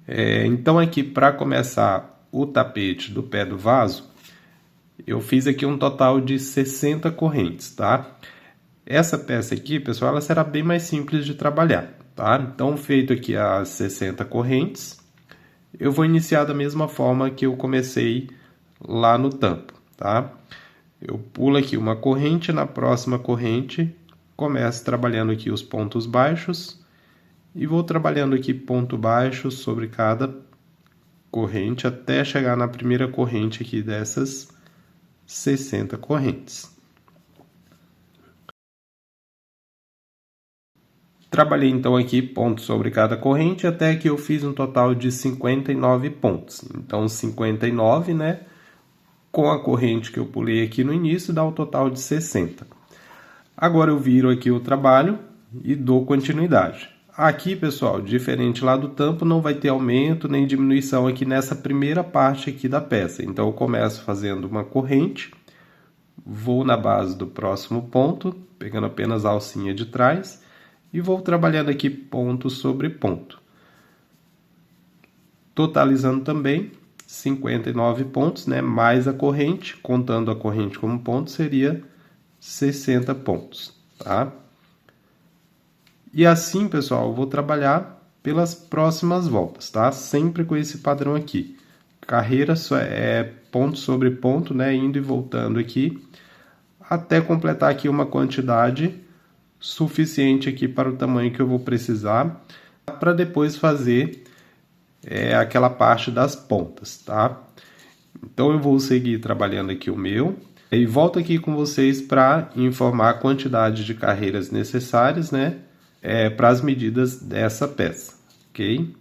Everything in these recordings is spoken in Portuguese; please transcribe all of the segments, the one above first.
Então aqui, para começar o tapete do pé do vaso, eu fiz aqui um total de 60 correntes, tá? Essa peça aqui, pessoal, ela será bem mais simples de trabalhar, tá? Então, feito aqui as 60 correntes, eu vou iniciar da mesma forma que eu comecei lá no tampo, tá? Eu pulo aqui uma corrente, na próxima corrente, começo trabalhando aqui os pontos baixos e vou trabalhando aqui ponto baixo sobre cada corrente até chegar na primeira corrente aqui dessas 60 correntes. Trabalhei então aqui ponto sobre cada corrente até que eu fiz um total de 59 pontos. Então 59, né, com a corrente que eu pulei aqui no início, dá o total de 60. Agora eu viro aqui o trabalho e dou continuidade. Aqui, pessoal, diferente lá do tampo, não vai ter aumento nem diminuição aqui nessa primeira parte aqui da peça. Então eu começo fazendo uma corrente, vou na base do próximo ponto, pegando apenas a alcinha de trás, e vou trabalhando aqui ponto sobre ponto. Totalizando também 59 pontos, né? Mais a corrente, contando a corrente como ponto, seria 60 pontos, tá? E assim, pessoal, eu vou trabalhar pelas próximas voltas, tá? Sempre com esse padrão aqui. Carreira é ponto sobre ponto, né? Indo e voltando aqui, até completar aqui uma quantidade suficiente aqui para o tamanho que eu vou precisar, para depois fazer aquela parte das pontas, tá? Então eu vou seguir trabalhando aqui o meu e volto aqui com vocês para informar a quantidade de carreiras necessárias, né, para as medidas dessa peça, ok?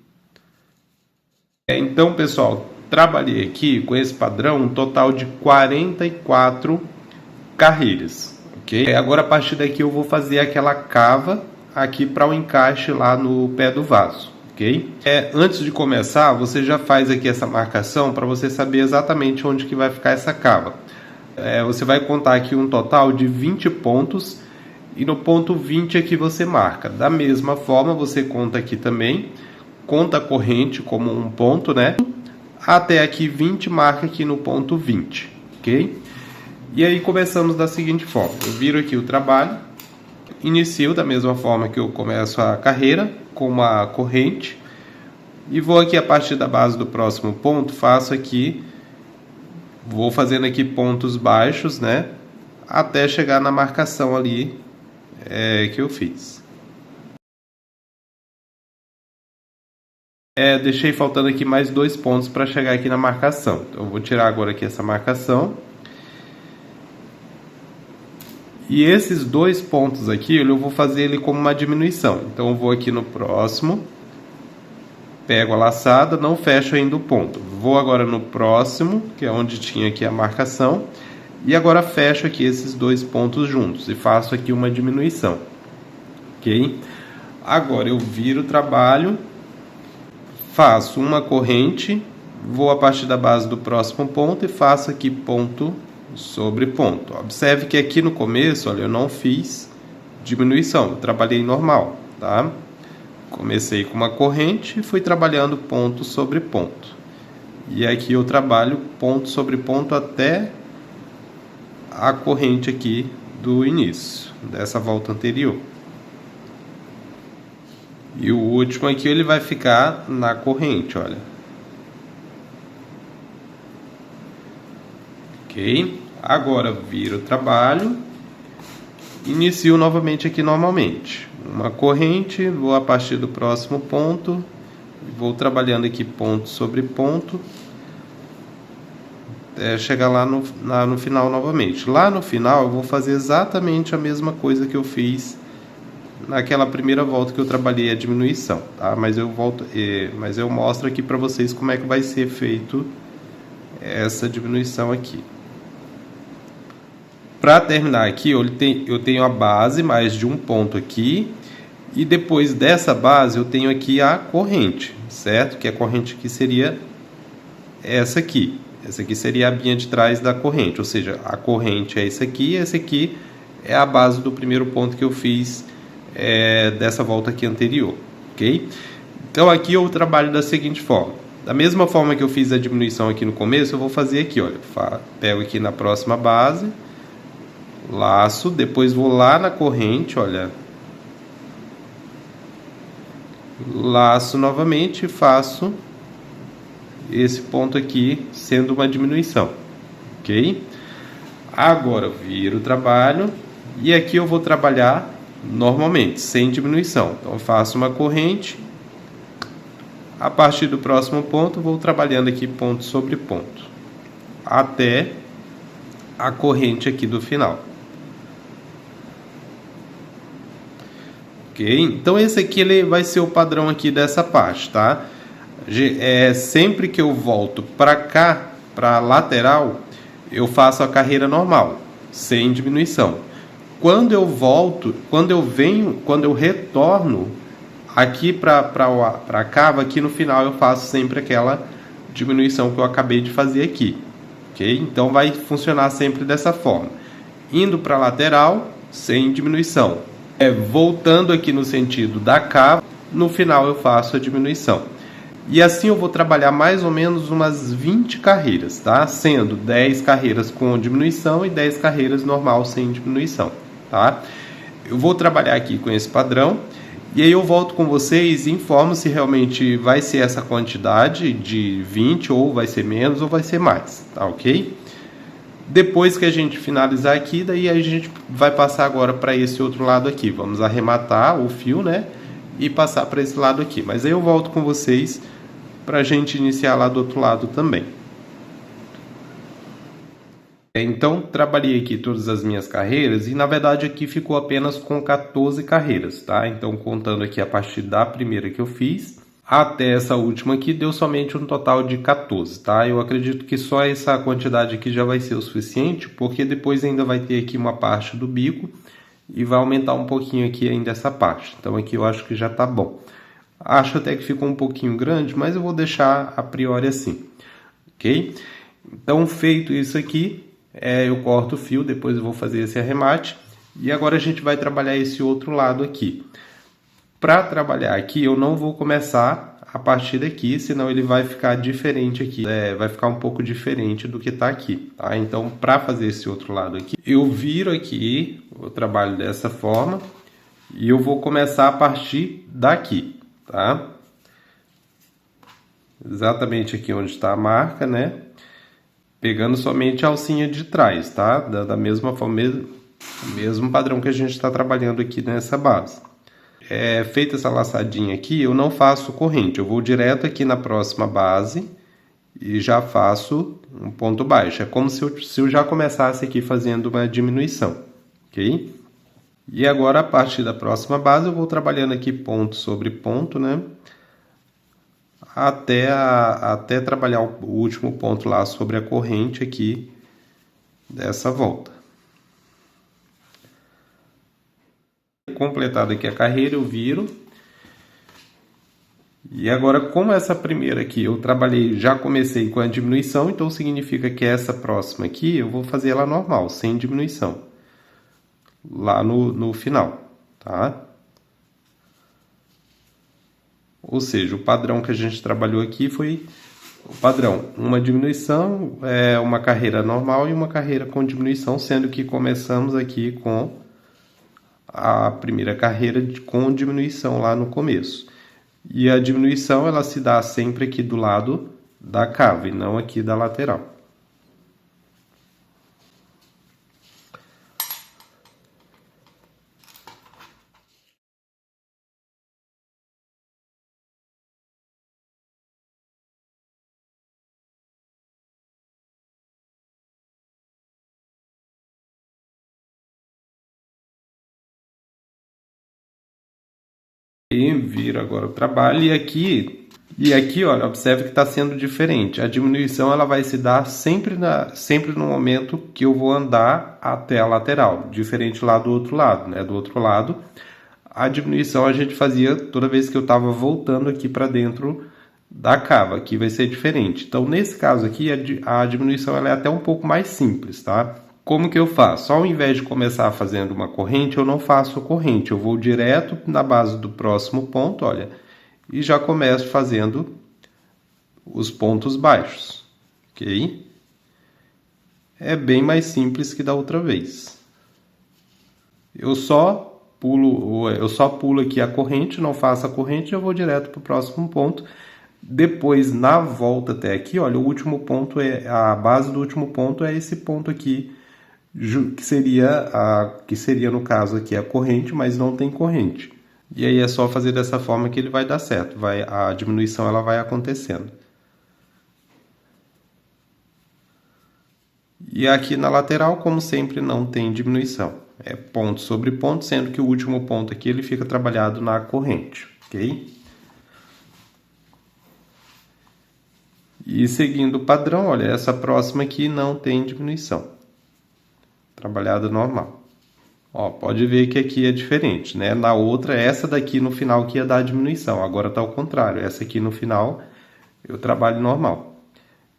Então, pessoal, trabalhei aqui com esse padrão um total de 44 carreiras. Okay? Agora, a partir daqui, eu vou fazer aquela cava aqui para o encaixe lá no pé do vaso. Okay? Antes de começar, você já faz aqui essa marcação para você saber exatamente onde que vai ficar essa cava. Você vai contar aqui um total de 20 pontos e no ponto 20 aqui você marca. Da mesma forma, você conta aqui também, conta a corrente como um ponto, né? Até aqui 20, marca aqui no ponto 20, ok? E aí começamos da seguinte forma, eu viro aqui o trabalho, inicio da mesma forma que eu começo a carreira, com uma corrente, e vou aqui a partir da base do próximo ponto, faço aqui, vou fazendo aqui pontos baixos, né, até chegar na marcação ali que eu fiz. Deixei faltando aqui mais 2 pontos para chegar aqui na marcação, então eu vou tirar agora aqui essa marcação. E esses 2 pontos aqui, eu vou fazer ele como uma diminuição. Então, eu vou aqui no próximo, pego a laçada, não fecho ainda o ponto. Vou agora no próximo, que é onde tinha aqui a marcação, e agora fecho aqui esses 2 pontos juntos e faço aqui uma diminuição, ok? Agora, eu viro o trabalho, faço uma corrente, vou a partir da base do próximo ponto e faço aqui ponto sobre ponto. Observe que aqui no começo, olha, eu não fiz diminuição, eu trabalhei normal, tá? Comecei com uma corrente e fui trabalhando ponto sobre ponto. E aqui eu trabalho ponto sobre ponto até a corrente aqui do início, dessa volta anterior. E o último aqui, ele vai ficar na corrente, olha. Ok? Agora viro o trabalho, inicio novamente aqui normalmente. Uma corrente, vou a partir do próximo ponto, vou trabalhando aqui ponto sobre ponto, até chegar lá no final novamente. Lá no final eu vou fazer exatamente a mesma coisa que eu fiz naquela primeira volta que eu trabalhei a diminuição, tá? Mas eu mostro aqui para vocês como é que vai ser feito essa diminuição aqui. Para terminar aqui, eu tenho a base mais de um ponto aqui, e depois dessa base eu tenho aqui a corrente, certo? Que a corrente aqui seria essa aqui. Essa aqui seria a linha de trás da corrente, ou seja, a corrente é essa aqui, e essa aqui é a base do primeiro ponto que eu fiz dessa volta aqui anterior, ok? Então aqui eu trabalho da seguinte forma. Da mesma forma que eu fiz a diminuição aqui no começo, eu vou fazer aqui, olha. Pego aqui na próxima base, laço, depois vou lá na corrente, olha. Laço novamente e faço esse ponto aqui sendo uma diminuição, ok? Agora eu viro o trabalho e aqui eu vou trabalhar normalmente, sem diminuição. Então eu faço uma corrente, a partir do próximo ponto vou trabalhando aqui ponto sobre ponto, até a corrente aqui do final. Ok? Então esse aqui ele vai ser o padrão aqui dessa parte, tá? Sempre que eu volto para cá, para a lateral, eu faço a carreira normal, sem diminuição. Quando eu volto, quando eu retorno aqui para a cava, aqui no final eu faço sempre aquela diminuição que eu acabei de fazer aqui, ok? Então vai funcionar sempre dessa forma. Indo para a lateral, sem diminuição. Voltando aqui no sentido da cava, no final eu faço a diminuição. E assim eu vou trabalhar mais ou menos umas 20 carreiras, tá? Sendo 10 carreiras com diminuição e 10 carreiras normal sem diminuição, tá? Eu vou trabalhar aqui com esse padrão e aí eu volto com vocês e informo se realmente vai ser essa quantidade de 20 ou vai ser menos ou vai ser mais, tá ok? Depois que a gente finalizar aqui, daí a gente vai passar agora para esse outro lado aqui. Vamos arrematar o fio, né? E passar para esse lado aqui. Mas aí eu volto com vocês para a gente iniciar lá do outro lado também. Então, trabalhei aqui todas as minhas carreiras e, na verdade, aqui ficou apenas com 14 carreiras, tá? Então, contando aqui a partir da primeira que eu fiz até essa última aqui, deu somente um total de 14, tá? Eu acredito que só essa quantidade aqui já vai ser o suficiente, porque depois ainda vai ter aqui uma parte do bico e vai aumentar um pouquinho aqui ainda essa parte. Então, aqui eu acho que já tá bom. Acho até que ficou um pouquinho grande, mas eu vou deixar a priori assim, ok? Então, feito isso aqui, eu corto o fio, depois eu vou fazer esse arremate. E agora a gente vai trabalhar esse outro lado aqui. Para trabalhar aqui, eu não vou começar a partir daqui, senão ele vai ficar diferente aqui. Vai ficar um pouco diferente do que está aqui, tá? Então, para fazer esse outro lado aqui, eu viro aqui, eu trabalho dessa forma. E eu vou começar a partir daqui, tá? Exatamente aqui onde está a marca, né? Pegando somente a alcinha de trás, tá? Da mesma forma, mesmo padrão que a gente está trabalhando aqui nessa base. Feita essa laçadinha aqui, eu não faço corrente. Eu vou direto aqui na próxima base e já faço um ponto baixo. É como se eu já começasse aqui fazendo uma diminuição, ok? E agora, a partir da próxima base, eu vou trabalhando aqui ponto sobre ponto, né? Até trabalhar o último ponto lá sobre a corrente aqui dessa volta. Completada aqui a carreira, eu viro. E agora, como essa primeira aqui eu trabalhei, já comecei com a diminuição, então significa que essa próxima aqui eu vou fazer ela normal, sem diminuição. Lá no final, tá? Ou seja, o padrão que a gente trabalhou aqui foi o padrão, uma diminuição, uma carreira normal e uma carreira com diminuição, sendo que começamos aqui com a primeira carreira com diminuição lá no começo. E a diminuição ela se dá sempre aqui do lado da cava e não aqui da lateral. E viro agora o trabalho e aqui olha, observe que está sendo diferente. A diminuição ela vai se dar sempre no momento que eu vou andar até a lateral, diferente lá do outro lado, né? Do outro lado, a diminuição a gente fazia toda vez que eu estava voltando aqui para dentro da cava. Aqui vai ser diferente. Então, nesse caso aqui, a diminuição ela é até um pouco mais simples, tá? Como que eu faço? Ao invés de começar fazendo uma corrente, eu não faço corrente. Eu vou direto na base do próximo ponto, olha, e já começo fazendo os pontos baixos, ok? É bem mais simples que da outra vez. Eu só pulo aqui a corrente, não faço a corrente, eu vou direto para o próximo ponto. Depois, na volta até aqui, olha, o último ponto a base do último ponto é esse ponto aqui, que seria no caso aqui a corrente, mas não tem corrente. E aí é só fazer dessa forma que ele vai dar certo, a diminuição ela vai acontecendo. E aqui na lateral, como sempre, não tem diminuição. É ponto sobre ponto, sendo que o último ponto aqui ele fica trabalhado na corrente, ok? E seguindo o padrão, olha, essa próxima aqui não tem diminuição. Trabalhado normal. Ó, pode ver que aqui é diferente, né? Na outra, essa daqui no final que ia dar diminuição. Agora tá ao contrário. Essa aqui no final eu trabalho normal.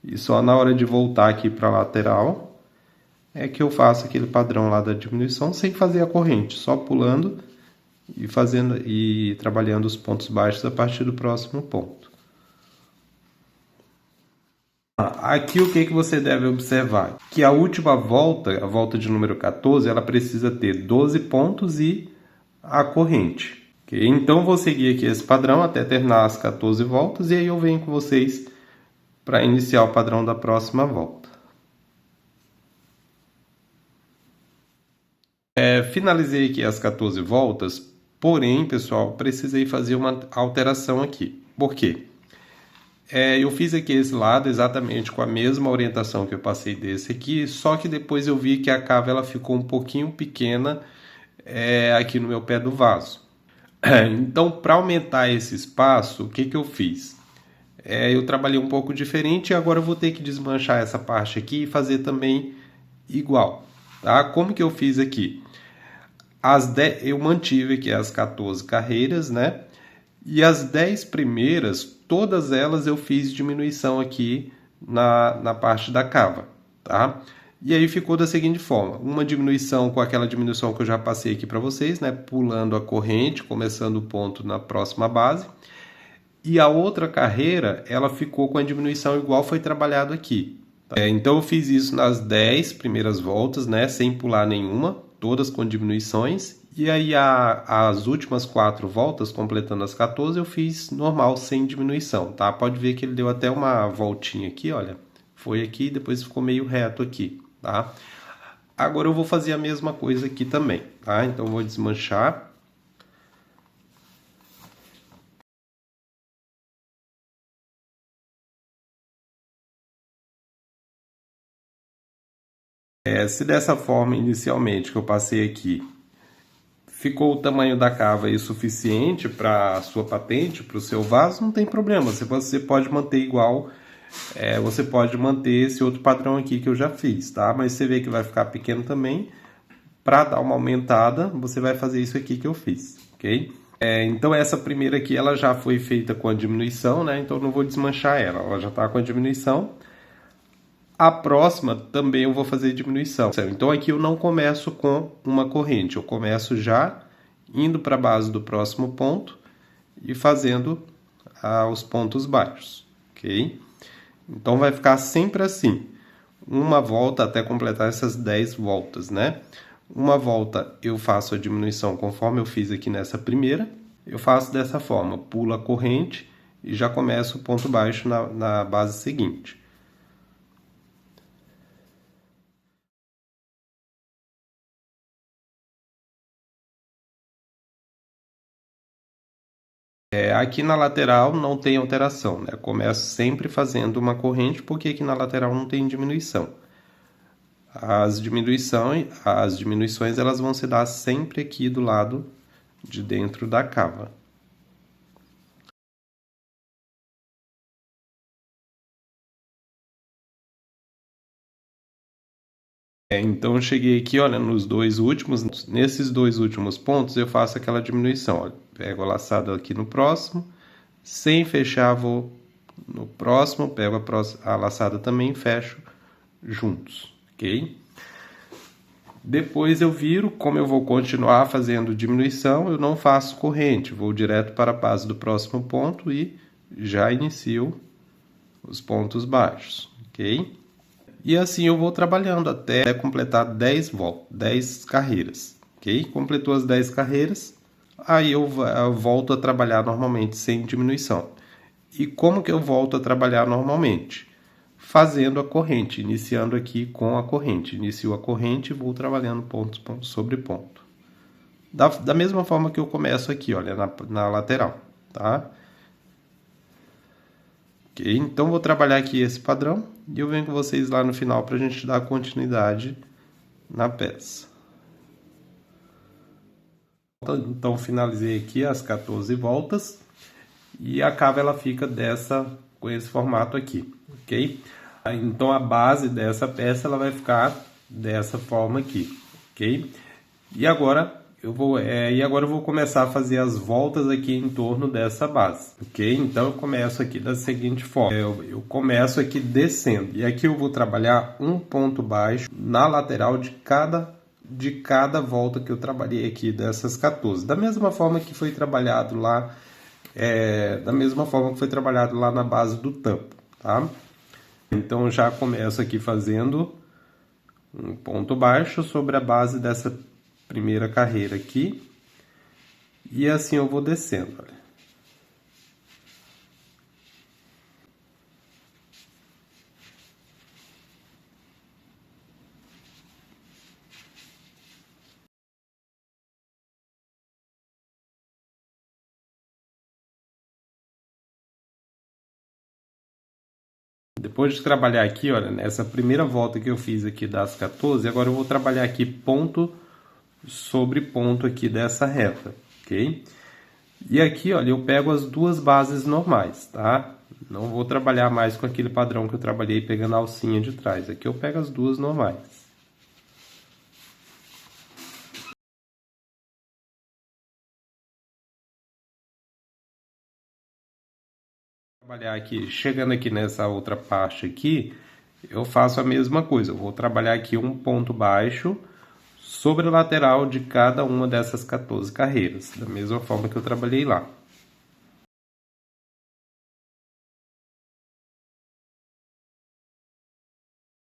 E só na hora de voltar aqui para a lateral é que eu faço aquele padrão lá da diminuição sem fazer a corrente, só pulando e trabalhando os pontos baixos a partir do próximo ponto. Aqui o que você deve observar? Que a última volta, a volta de número 14, ela precisa ter 12 pontos e a corrente. Okay? Então vou seguir aqui esse padrão até terminar as 14 voltas e aí eu venho com vocês para iniciar o padrão da próxima volta. Finalizei aqui as 14 voltas, porém, pessoal, precisei fazer uma alteração aqui. Por quê? Eu fiz aqui esse lado exatamente com a mesma orientação que eu passei desse aqui, só que depois eu vi que a cava ela ficou um pouquinho pequena aqui no meu pé do vaso. Então, para aumentar esse espaço, o que eu fiz? Eu trabalhei um pouco diferente e agora eu vou ter que desmanchar essa parte aqui e fazer também igual. Tá? Como que eu fiz aqui? Eu mantive aqui as 14 carreiras, né? E as 10 primeiras, todas elas eu fiz diminuição aqui na parte da cava, tá? E aí ficou da seguinte forma, uma diminuição com aquela diminuição que eu já passei aqui para vocês, né? Pulando a corrente, começando o ponto na próxima base. E a outra carreira, ela ficou com a diminuição igual foi trabalhado aqui. Tá? Então eu fiz isso nas 10 primeiras voltas, né? Sem pular nenhuma, todas com diminuições. E aí as últimas 4 voltas, completando as 14, eu fiz normal, sem diminuição, tá? Pode ver que ele deu até uma voltinha aqui, olha. Foi aqui e depois ficou meio reto aqui, tá? Agora eu vou fazer a mesma coisa aqui também, tá? Então eu vou desmanchar. Se dessa forma, inicialmente, que eu passei aqui, ficou o tamanho da cava aí suficiente para a sua patente, para o seu vaso, não tem problema. Você pode manter igual, você pode manter esse outro padrão aqui que eu já fiz, tá? Mas você vê que vai ficar pequeno também. Para dar uma aumentada, você vai fazer isso aqui que eu fiz, ok? Então essa primeira aqui, ela já foi feita com a diminuição, né? Então eu não vou desmanchar ela já está com a diminuição. A próxima também eu vou fazer diminuição. Então aqui eu não começo com uma corrente, eu começo já indo para a base do próximo ponto e fazendo os pontos baixos, ok? Então vai ficar sempre assim, uma volta até completar essas 10 voltas, né? Uma volta eu faço a diminuição conforme eu fiz aqui nessa primeira, eu faço dessa forma, pulo a corrente e já começo o ponto baixo na base seguinte. Aqui na lateral não tem alteração, né? Eu começo sempre fazendo uma corrente, porque aqui na lateral não tem diminuição. As diminuições elas vão se dar sempre aqui do lado de dentro da cava. Então eu cheguei aqui, olha, nesses dois últimos pontos eu faço aquela diminuição, olha, pego a laçada aqui no próximo, sem fechar vou no próximo, pego a laçada também e fecho juntos, ok? Depois eu viro, como eu vou continuar fazendo diminuição, eu não faço corrente, vou direto para a base do próximo ponto e já inicio os pontos baixos, ok? E assim eu vou trabalhando até completar 10 carreiras, ok? Completou as 10 carreiras, aí eu volto a trabalhar normalmente sem diminuição. E como que eu volto a trabalhar normalmente? Fazendo a corrente, iniciando aqui com a corrente. Inicio a corrente e vou trabalhando ponto sobre ponto. Da mesma forma que eu começo aqui, olha, na lateral, tá? Ok, então vou trabalhar aqui esse padrão e eu venho com vocês lá no final para a gente dar continuidade na peça. Então finalizei aqui as 14 voltas e a cava ela fica com esse formato aqui, ok? Então a base dessa peça ela vai ficar dessa forma aqui, ok? E agora eu vou começar a fazer as voltas aqui em torno dessa base, ok? Então eu começo aqui da seguinte forma: eu começo aqui descendo e aqui eu vou trabalhar um ponto baixo na lateral de cada volta que eu trabalhei aqui dessas 14, da mesma forma que foi trabalhado lá, na base do tampo, tá? Então já começo aqui fazendo um ponto baixo sobre a base dessa primeira carreira aqui. E assim eu vou descendo, olha. Depois de trabalhar aqui, olha, nessa primeira volta que eu fiz aqui das 14, agora eu vou trabalhar aqui ponto sobre ponto aqui dessa reta, ok? E aqui, olha, eu pego as duas bases normais, tá? Não vou trabalhar mais com aquele padrão que eu trabalhei pegando a alcinha de trás. Aqui eu pego as duas normais. Trabalhar aqui, chegando aqui nessa outra parte aqui, eu faço a mesma coisa. Eu vou trabalhar aqui um ponto baixo sobre a lateral de cada uma dessas 14 carreiras, da mesma forma que eu trabalhei lá.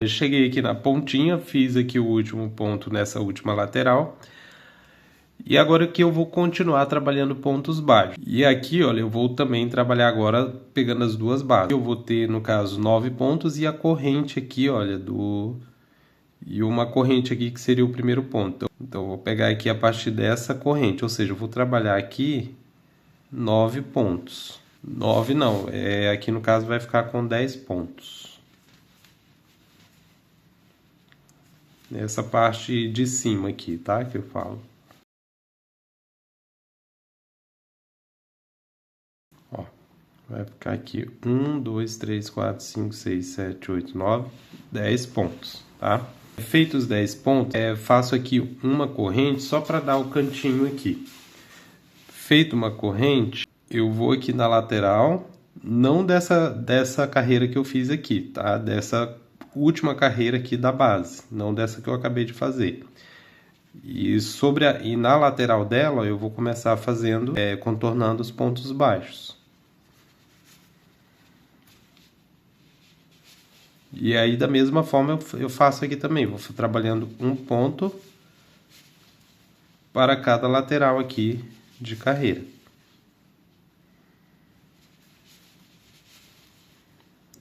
Eu cheguei aqui na pontinha, fiz aqui o último ponto nessa última lateral. E agora aqui eu vou continuar trabalhando pontos baixos. E aqui, olha, eu vou também trabalhar agora pegando as duas bases. Eu vou ter, no caso, 9 pontos e a corrente aqui, olha, e uma corrente aqui que seria o primeiro ponto. Então, eu vou pegar aqui a partir dessa corrente, ou seja, eu vou trabalhar aqui 9 pontos. 9 não, aqui no caso vai ficar com 10 pontos. Nessa parte de cima aqui, tá? Que eu falo. Ó, vai ficar aqui 1, 2, 3, 4, 5, 6, 7, 8, 9, 10 pontos, tá? Feitos os 10 pontos, faço aqui uma corrente só para dar o cantinho aqui. Feito uma corrente, eu vou aqui na lateral, não dessa carreira que eu fiz aqui, tá? Dessa última carreira aqui da base, não dessa que eu acabei de fazer. E na lateral dela eu vou começar fazendo, contornando os pontos baixos. E aí da mesma forma eu faço aqui também, vou trabalhando um ponto para cada lateral aqui de carreira.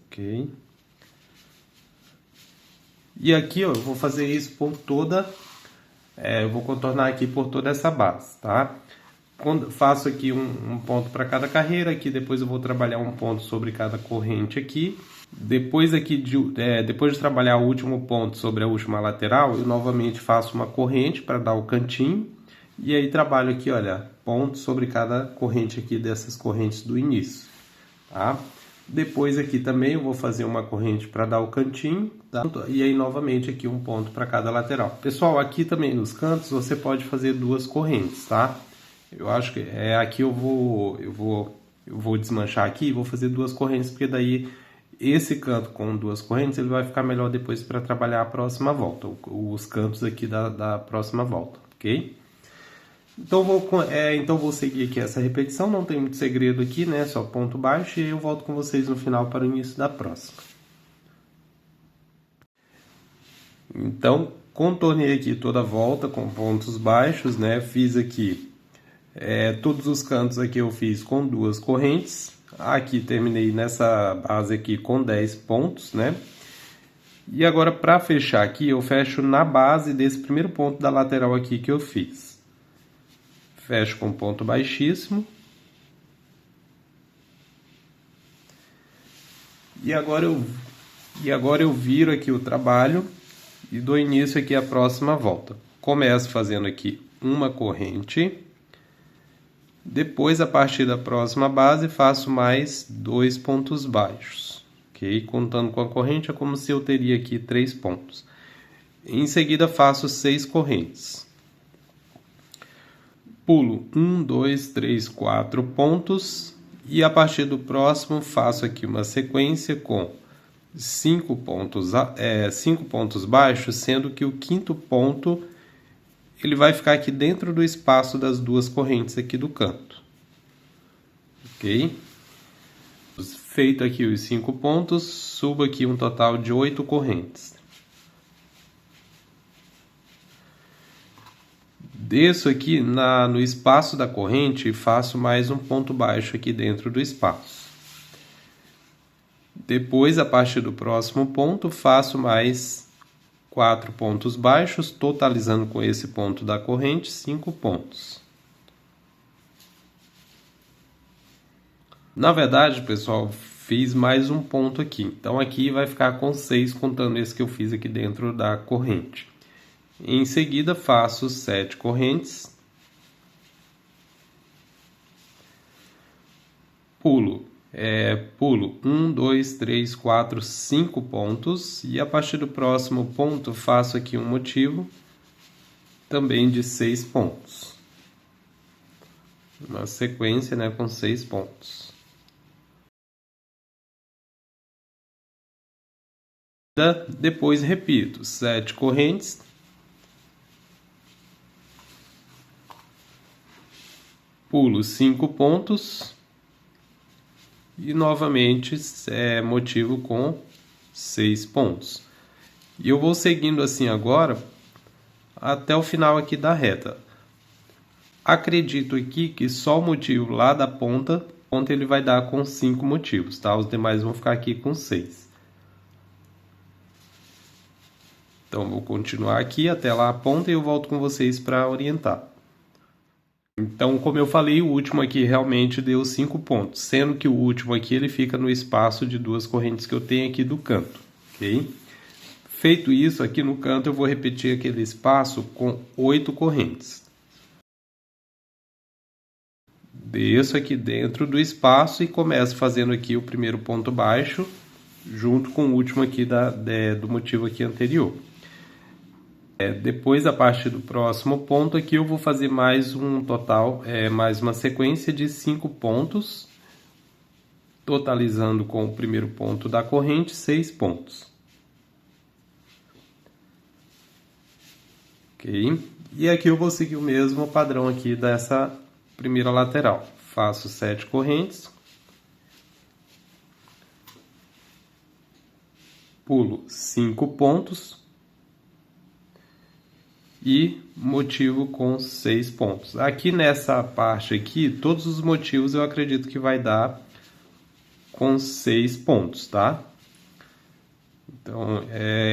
Ok? E aqui, ó, eu vou fazer isso por eu vou contornar aqui por toda essa base, tá? Quando faço aqui um ponto para cada carreira, aqui depois eu vou trabalhar um ponto sobre cada corrente aqui. Depois de trabalhar o último ponto sobre a última lateral, eu novamente faço uma corrente para dar o cantinho. E aí trabalho aqui, olha, ponto sobre cada corrente aqui dessas correntes do início, tá? Depois aqui também eu vou fazer uma corrente para dar o cantinho, tá? E aí novamente aqui um ponto para cada lateral. Pessoal, aqui também nos cantos você pode fazer duas correntes, tá? Eu acho que aqui eu vou desmanchar aqui e vou fazer duas correntes, porque daí esse canto com 2 correntes, ele vai ficar melhor depois para trabalhar a próxima volta, os cantos aqui da próxima volta, ok? Então vou seguir aqui essa repetição, não tem muito segredo aqui, né? Só ponto baixo, e eu volto com vocês no final para o início da próxima. Então, contornei aqui toda a volta com pontos baixos, né? Fiz aqui todos os cantos aqui eu fiz com 2 correntes. Aqui terminei nessa base aqui com 10 pontos, né? E agora para fechar aqui, eu fecho na base desse primeiro ponto da lateral aqui que eu fiz. Fecho com ponto baixíssimo. E agora eu viro aqui o trabalho e dou início aqui à próxima volta. Começo fazendo aqui uma corrente. Depois, a partir da próxima base, faço mais 2 pontos baixos. Ok? Contando com a corrente, é como se eu teria aqui 3 pontos. Em seguida, faço 6 correntes. Pulo 1, 2, 3, 4 pontos. E a partir do próximo, faço aqui uma sequência com 5 pontos baixos, sendo que o 5º ponto ele vai ficar aqui dentro do espaço das 2 correntes aqui do canto. Ok? Feito aqui os 5 pontos, subo aqui um total de 8 correntes. Desço aqui no espaço da corrente e faço mais um ponto baixo aqui dentro do espaço. Depois, a partir do próximo ponto, faço mais 4 pontos baixos, totalizando com esse ponto da corrente 5 pontos. Na verdade, pessoal, fiz mais um ponto aqui. Então, aqui vai ficar com 6, contando esse que eu fiz aqui dentro da corrente. Em seguida, faço 7 correntes. Pulo 1, 2, 3, 4, 5 pontos. E a partir do próximo ponto, faço aqui um motivo também de 6 pontos. Uma sequência, né, com 6 pontos. Depois repito, 7 correntes. Pulo 5 pontos. E novamente motivo com 6 pontos. E eu vou seguindo assim agora até o final aqui da reta. Acredito aqui que só o motivo lá da ponta ele vai dar com 5 motivos, tá? Os demais vão ficar aqui com 6. Então, vou continuar aqui até lá a ponta e eu volto com vocês para orientar. Então, como eu falei, o último aqui realmente deu 5 pontos, sendo que o último aqui ele fica no espaço de 2 correntes que eu tenho aqui do canto, ok? Feito isso, aqui no canto eu vou repetir aquele espaço com 8 correntes. Desço aqui dentro do espaço e começo fazendo aqui o primeiro ponto baixo, junto com o último aqui do motivo aqui anterior. Depois, a partir do próximo ponto aqui, eu vou fazer mais um total, mais uma sequência de 5 pontos, totalizando com o primeiro ponto da corrente, 6 pontos. Ok? E aqui eu vou seguir o mesmo padrão aqui dessa primeira lateral. Faço 7 correntes. Pulo 5 pontos. E motivo com 6 pontos. Aqui nessa parte aqui, todos os motivos eu acredito que vai dar com 6 pontos, tá?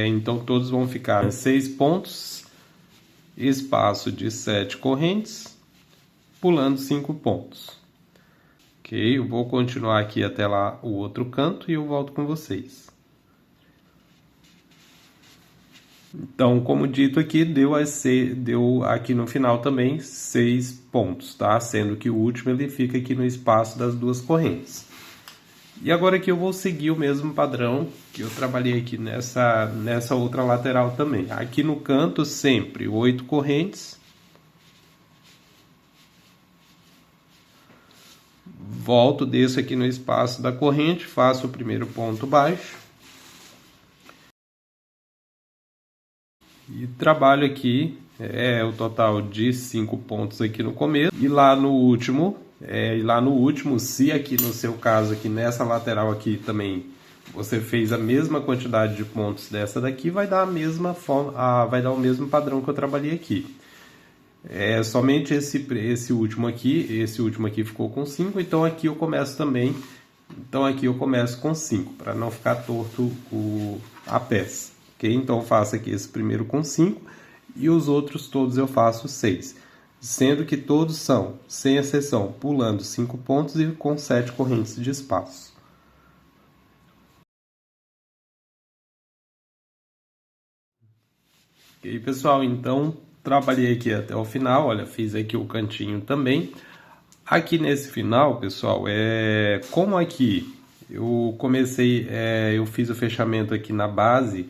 Então todos vão ficar em 6 pontos, espaço de 7 correntes, pulando 5 pontos. Ok? Eu vou continuar aqui até lá o outro canto e eu volto com vocês. Então, como dito aqui, deu aqui no final também 6 pontos, tá? Sendo que o último ele fica aqui no espaço das 2 correntes. E agora aqui eu vou seguir o mesmo padrão que eu trabalhei aqui nessa outra lateral também. Aqui no canto sempre 8 correntes. volto, desço aqui no espaço da corrente, faço o primeiro ponto baixo. E trabalho aqui, o total de 5 pontos aqui no começo. E lá no último, se aqui no seu caso, aqui nessa lateral aqui também, você fez a mesma quantidade de pontos dessa daqui, vai dar a mesma forma, vai dar o mesmo padrão que eu trabalhei aqui. Somente esse último aqui ficou com 5, então aqui eu começo também. Então aqui eu começo com 5, para não ficar torto a peça. Ok? Então eu faço aqui esse primeiro com 5 e os outros todos eu faço 6. Sendo que todos são, sem exceção, pulando 5 pontos e com 7 correntes de espaço. Ok, pessoal? Então trabalhei aqui até o final. Olha, fiz aqui o cantinho também. Aqui nesse final, pessoal, como aqui eu comecei, eu fiz o fechamento aqui na base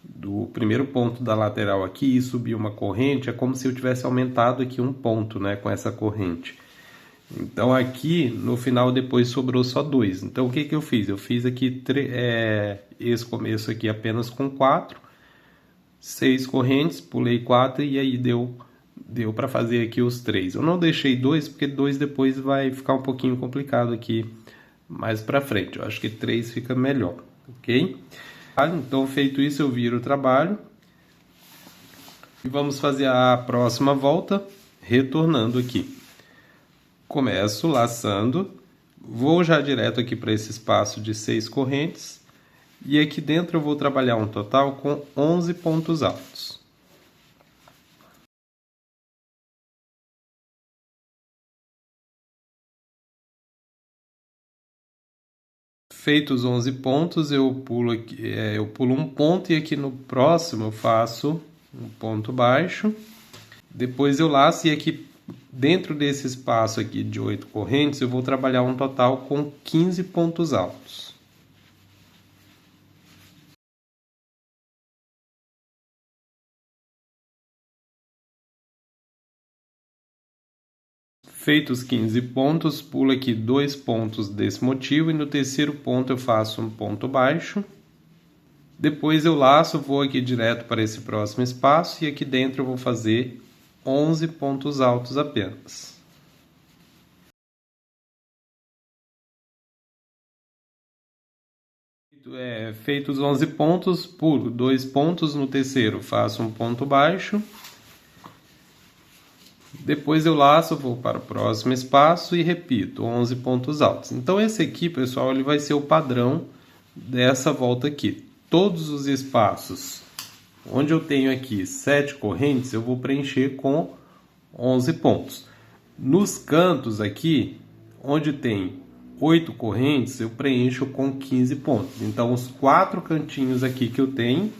do primeiro ponto da lateral aqui e subi uma corrente, é como se eu tivesse aumentado aqui um ponto, né, com essa corrente. Então aqui no final depois sobrou só 2. Então o que que eu fiz? Eu fiz aqui esse começo aqui apenas com 4, 6 correntes, pulei 4 e aí deu para fazer aqui os 3. Eu não deixei 2 porque 2 depois vai ficar um pouquinho complicado aqui mais para frente. Eu acho que 3 fica melhor, ok? Então, feito isso, eu viro o trabalho e vamos fazer a próxima volta retornando aqui. Começo laçando, vou já direto aqui para esse espaço de 6 correntes e aqui dentro eu vou trabalhar um total com 11 pontos altos. Feitos 11 pontos, eu pulo um ponto e aqui no próximo eu faço um ponto baixo. Depois eu laço e aqui dentro desse espaço aqui de 8 correntes eu vou trabalhar um total com 15 pontos altos. Feitos 15 pontos, pulo aqui 2 pontos desse motivo e no terceiro ponto eu faço um ponto baixo. Depois eu laço, vou aqui direto para esse próximo espaço e aqui dentro eu vou fazer 11 pontos altos apenas. Feitos 11 pontos, pulo 2 pontos no terceiro, faço um ponto baixo. Depois eu laço, vou para o próximo espaço e repito 11 pontos altos. Então esse aqui, pessoal, ele vai ser o padrão dessa volta aqui. Todos os espaços onde eu tenho aqui 7 correntes, eu vou preencher com 11 pontos. Nos cantos aqui, onde tem 8 correntes, eu preencho com 15 pontos. Então os 4 cantinhos aqui que eu tenho,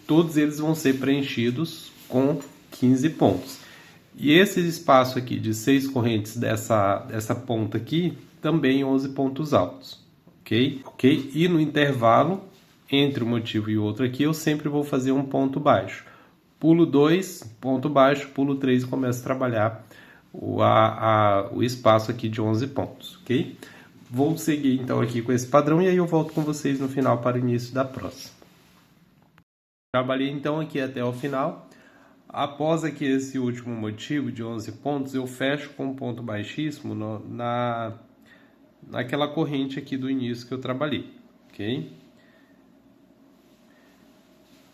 todos eles vão ser preenchidos com 15 pontos. E esse espaço aqui de 6 correntes dessa ponta aqui, também 11 pontos altos, ok? E no intervalo, entre um motivo e outro aqui, eu sempre vou fazer um ponto baixo. Pulo 2, ponto baixo, pulo 3 e começo a trabalhar o espaço aqui de 11 pontos, ok? Vou seguir então aqui com esse padrão e aí eu volto com vocês no final para o início da próxima. Trabalhei então aqui até o final. Após aqui esse último motivo de 11 pontos, eu fecho com um ponto baixíssimo naquela corrente aqui do início que eu trabalhei, ok?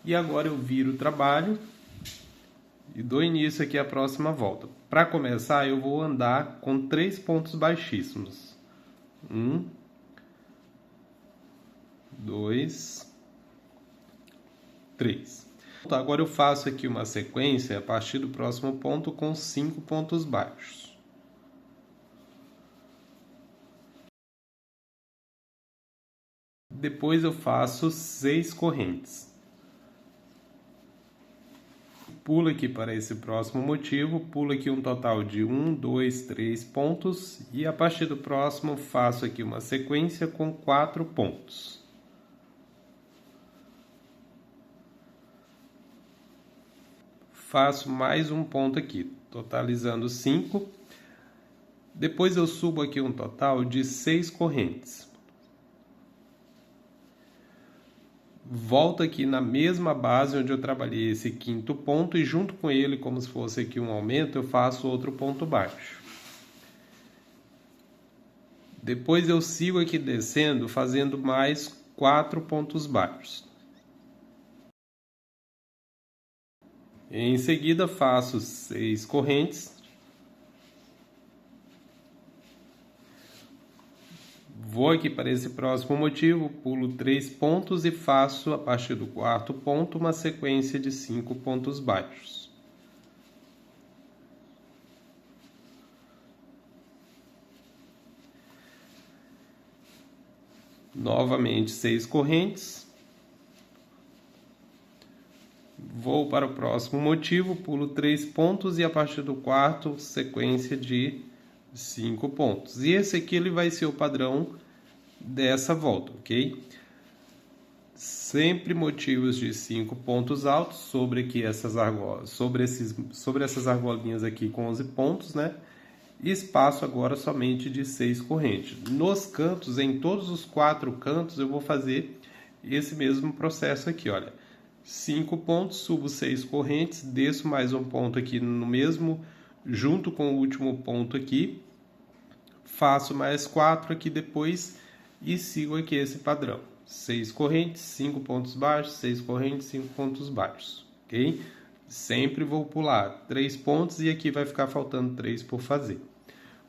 E agora eu viro o trabalho e dou início aqui à próxima volta. Para começar, eu vou andar com 3 pontos baixíssimos. 1, 2, 3. Agora eu faço aqui uma sequência a partir do próximo ponto com 5 pontos baixos. Depois eu faço 6 correntes. Pulo aqui para esse próximo motivo, pulo aqui um total de 1, 2, 3 pontos e a partir do próximo faço aqui uma sequência com 4 pontos. Faço mais um ponto aqui, totalizando 5. Depois eu subo aqui um total de 6 correntes. Volto aqui na mesma base onde eu trabalhei esse quinto ponto e junto com ele, como se fosse aqui um aumento, eu faço outro ponto baixo. Depois eu sigo aqui descendo, fazendo mais 4 pontos baixos. Em seguida faço 6 correntes. Vou aqui para esse próximo motivo, pulo 3 pontos e faço, a partir do quarto ponto, uma sequência de 5 pontos baixos. Novamente 6 correntes. Vou para o próximo motivo, pulo 3 pontos e a partir do quarto, sequência de 5 pontos. E esse aqui ele vai ser o padrão dessa volta, ok? Sempre motivos de 5 pontos altos sobre aqui essas argolas, sobre essas argolinhas aqui com 11 pontos, né? E espaço agora somente de 6 correntes. Nos cantos, em todos os 4 cantos, eu vou fazer esse mesmo processo aqui, olha. 5 pontos, subo 6 correntes, desço mais um ponto aqui no mesmo, junto com o último ponto aqui, faço mais 4 aqui depois e sigo aqui esse padrão. 6 correntes, 5 pontos baixos, 6 correntes, 5 pontos baixos, ok? Sempre vou pular 3 pontos e aqui vai ficar faltando 3 por fazer,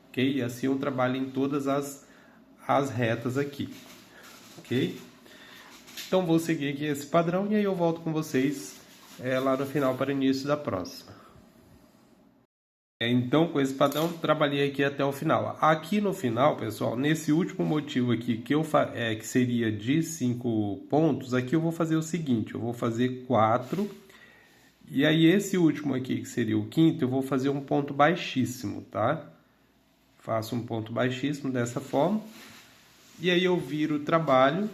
ok? E assim eu trabalho em todas as retas aqui, ok? Então vou seguir aqui esse padrão e aí eu volto com vocês lá no final para o início da próxima. Então, com esse padrão, trabalhei aqui até o final. Aqui no final, pessoal, nesse último motivo aqui, que seria de 5 pontos, aqui eu vou fazer o seguinte, eu vou fazer 4, e aí esse último aqui, que seria o quinto, eu vou fazer um ponto baixíssimo, tá? Faço um ponto baixíssimo dessa forma, e aí eu viro o trabalho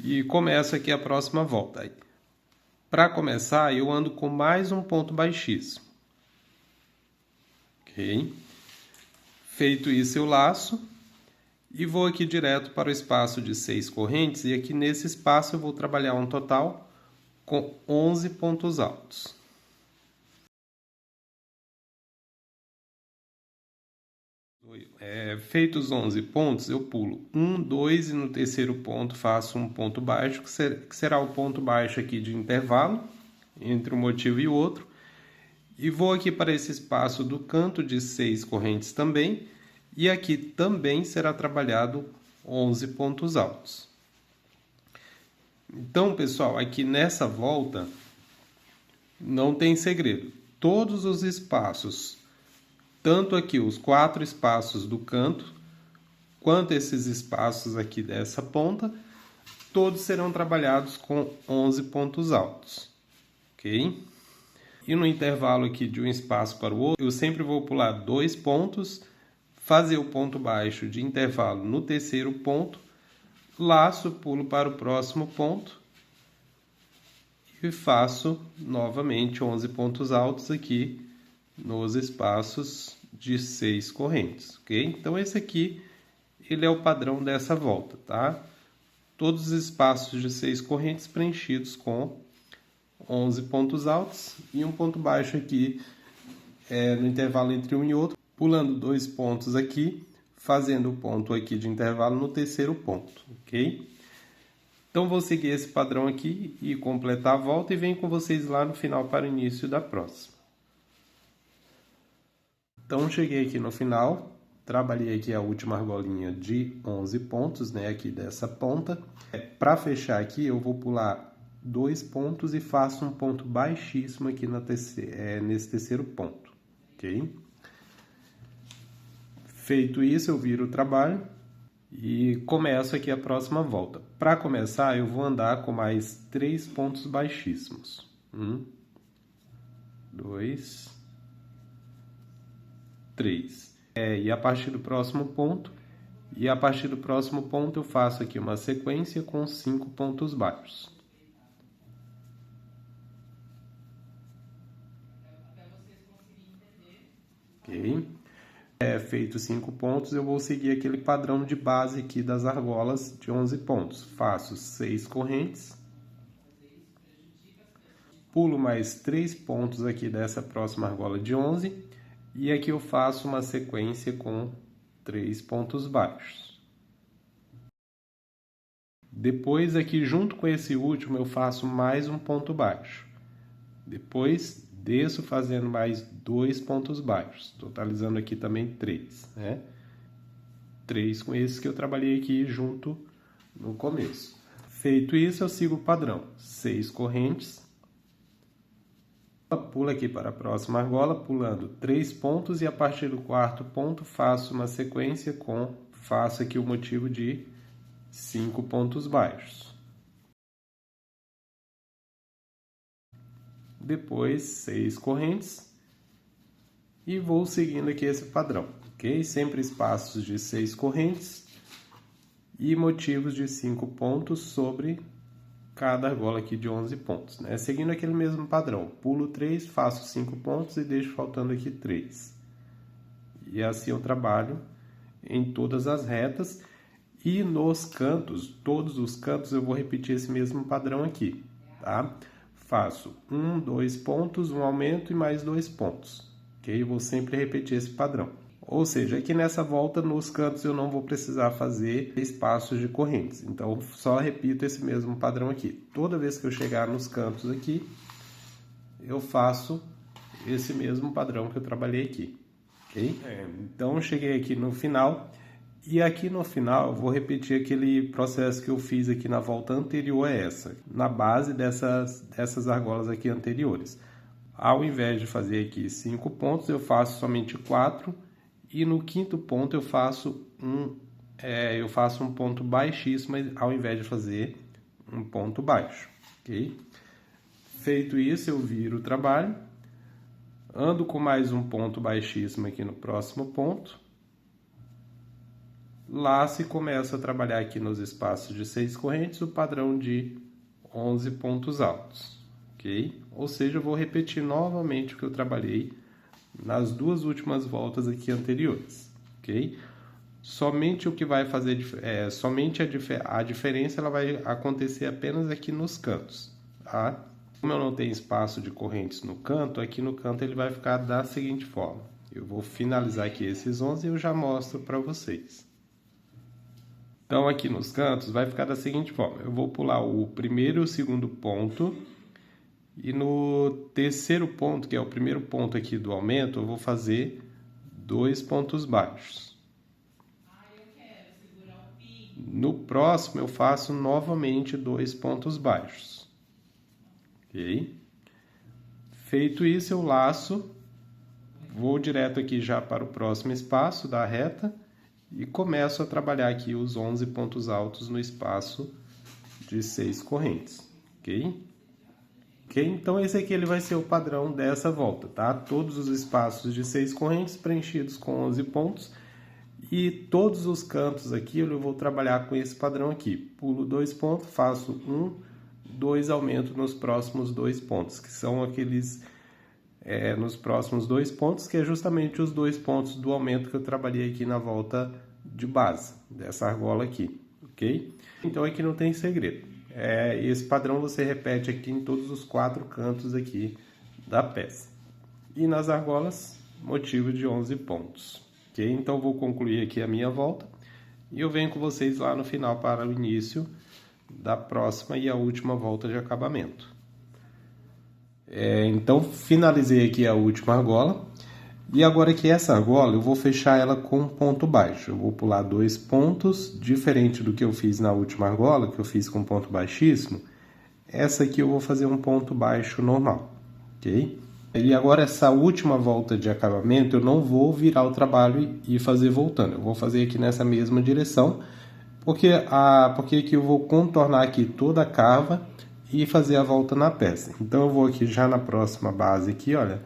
e começo aqui a próxima volta. Para começar, eu ando com mais um ponto baixíssimo. Ok? Feito isso, eu laço e vou aqui direto para o espaço de 6 correntes. E aqui nesse espaço eu vou trabalhar um total com 11 pontos altos. Feitos 11 pontos, eu pulo 1, 2 e no terceiro ponto faço um ponto baixo, que será o ponto baixo aqui de intervalo entre um motivo e o outro. E vou aqui para esse espaço do canto de 6 correntes também, e aqui também será trabalhado 11 pontos altos. Então, pessoal, aqui nessa volta não tem segredo. Todos os espaços, tanto aqui os 4 espaços do canto, quanto esses espaços aqui dessa ponta, todos serão trabalhados com 11 pontos altos, ok? E no intervalo aqui de um espaço para o outro, eu sempre vou pular 2 pontos, fazer o ponto baixo de intervalo no terceiro ponto, laço, pulo para o próximo ponto e faço novamente 11 pontos altos aqui nos espaços de 6 correntes, ok? Então esse aqui, ele é o padrão dessa volta, tá? Todos os espaços de 6 correntes preenchidos com 11 pontos altos e um ponto baixo aqui no intervalo entre um e outro, pulando 2 pontos aqui, fazendo o ponto aqui de intervalo no terceiro ponto, ok? Então vou seguir esse padrão aqui e completar a volta e venho com vocês lá no final para o início da próxima. Então cheguei aqui no final, trabalhei aqui a última argolinha de 11 pontos, né, aqui dessa ponta. Para fechar aqui eu vou pular 2 pontos e faço um ponto baixíssimo aqui nesse terceiro ponto, ok? Feito isso, eu viro o trabalho e começo aqui a próxima volta. Para começar, eu vou andar com mais 3 pontos baixíssimos. 1, 2, 3. E a partir do próximo ponto, eu faço aqui uma sequência com 5 pontos baixos. Ok? feito 5 pontos, eu vou seguir aquele padrão de base aqui das argolas de 11 pontos. Faço 6 correntes, pulo mais 3 pontos aqui dessa próxima argola de 11, e aqui eu faço uma sequência com 3 pontos baixos. Depois aqui junto com esse último eu faço mais um ponto baixo. Depois desço fazendo mais 2 pontos baixos, totalizando aqui também 3, né? 3 com esses que eu trabalhei aqui junto no começo. Feito isso, eu sigo o padrão. 6 correntes. Pulo aqui para a próxima argola, pulando 3 pontos, e a partir do 4º ponto faço uma sequência faço aqui o motivo de 5 pontos baixos. Depois 6 correntes e vou seguindo aqui esse padrão, ok? Sempre espaços de 6 correntes e motivos de 5 pontos sobre cada argola aqui de 11 pontos, né? Seguindo aquele mesmo padrão, pulo 3, faço 5 pontos e deixo faltando aqui 3. E assim eu trabalho em todas as retas, e nos cantos, todos os cantos eu vou repetir esse mesmo padrão aqui, tá? Faço 1, 2 pontos, um aumento e mais 2 pontos, ok? Eu vou sempre repetir esse padrão. Ou seja, aqui nessa volta, nos cantos eu não vou precisar fazer espaços de correntes. Então, só repito esse mesmo padrão aqui. Toda vez que eu chegar nos cantos aqui, eu faço esse mesmo padrão que eu trabalhei aqui, ok? Então, eu cheguei aqui no final. E aqui no final eu vou repetir aquele processo que eu fiz aqui na volta anterior a essa, na base dessas argolas aqui anteriores. Ao invés de fazer aqui 5 pontos, eu faço somente 4, e no 5º ponto eu faço um ponto baixíssimo ao invés de fazer um ponto baixo, ok? Feito isso, eu viro o trabalho, ando com mais um ponto baixíssimo aqui no próximo ponto, laço e começo a trabalhar aqui nos espaços de 6 correntes o padrão de 11 pontos altos, ok? Ou seja, eu vou repetir novamente o que eu trabalhei nas duas últimas voltas aqui anteriores, ok? Somente o que vai fazer, a diferença ela vai acontecer apenas aqui nos cantos, tá? Como eu não tenho espaço de correntes no canto, aqui no canto ele vai ficar da seguinte forma. Eu vou finalizar aqui esses 11 e eu já mostro para vocês. Então, aqui nos cantos vai ficar da seguinte forma. Eu vou pular o primeiro e o segundo ponto. E no terceiro ponto, que é o primeiro ponto aqui do aumento, eu vou fazer 2 pontos baixos. No próximo, eu faço novamente 2 pontos baixos. Ok? Feito isso, eu laço. Vou direto aqui já para o próximo espaço da reta. E começo a trabalhar aqui os 11 pontos altos no espaço de 6 correntes, ok? Então esse aqui ele vai ser o padrão dessa volta, tá? Todos os espaços de 6 correntes preenchidos com 11 pontos, e todos os cantos aqui eu vou trabalhar com esse padrão aqui. Pulo 2 pontos, faço 1, 2 aumento nos próximos 2 pontos, que são aqueles... nos próximos 2 pontos, que é justamente os 2 pontos do aumento que eu trabalhei aqui na volta de base, dessa argola aqui, ok? Então aqui não tem segredo. Esse padrão você repete aqui em todos os 4 cantos aqui da peça. E nas argolas, motivo de 11 pontos, ok? Então vou concluir aqui a minha volta e eu venho com vocês lá no final para o início da próxima e a última volta de acabamento. Então, finalizei aqui a última argola. E agora que essa argola, eu vou fechar ela com um ponto baixo. Eu vou pular 2 pontos, diferente do que eu fiz na última argola, que eu fiz com ponto baixíssimo. Essa aqui eu vou fazer um ponto baixo normal, ok? E agora essa última volta de acabamento, eu não vou virar o trabalho e fazer voltando. Eu vou fazer aqui nessa mesma direção, porque aqui eu vou contornar aqui toda a cava e fazer a volta na peça. Então eu vou aqui já na próxima base aqui, olha,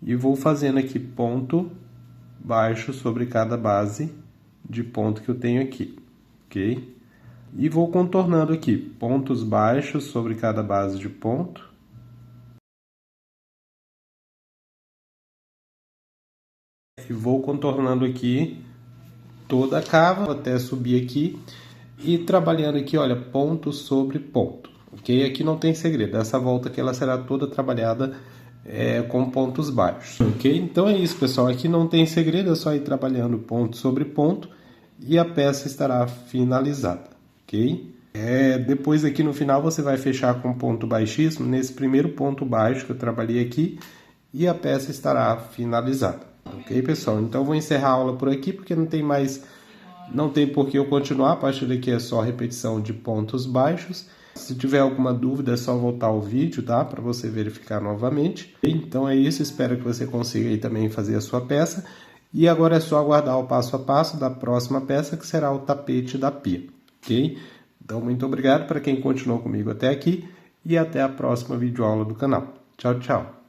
e vou fazendo aqui ponto baixo sobre cada base de ponto que eu tenho aqui, ok? E vou contornando aqui pontos baixos sobre cada base de ponto E vou contornando aqui toda a cava até subir aqui e trabalhando aqui, olha, ponto sobre ponto, ok? Aqui não tem segredo, essa volta aqui ela será toda trabalhada com pontos baixos, ok? Então é isso, pessoal, aqui não tem segredo, é só ir trabalhando ponto sobre ponto e a peça estará finalizada, ok? Depois aqui no final você vai fechar com ponto baixíssimo nesse primeiro ponto baixo que eu trabalhei aqui e a peça estará finalizada, ok, pessoal? Então eu vou encerrar a aula por aqui porque não tem por que eu continuar, a partir daqui é só repetição de pontos baixos. Se tiver alguma dúvida é só voltar ao vídeo, tá? Para você verificar novamente. Então é isso, espero que você consiga aí também fazer a sua peça. E agora é só aguardar o passo a passo da próxima peça, que será o tapete da pia, ok? Então muito obrigado para quem continuou comigo até aqui e até a próxima videoaula do canal. Tchau, tchau!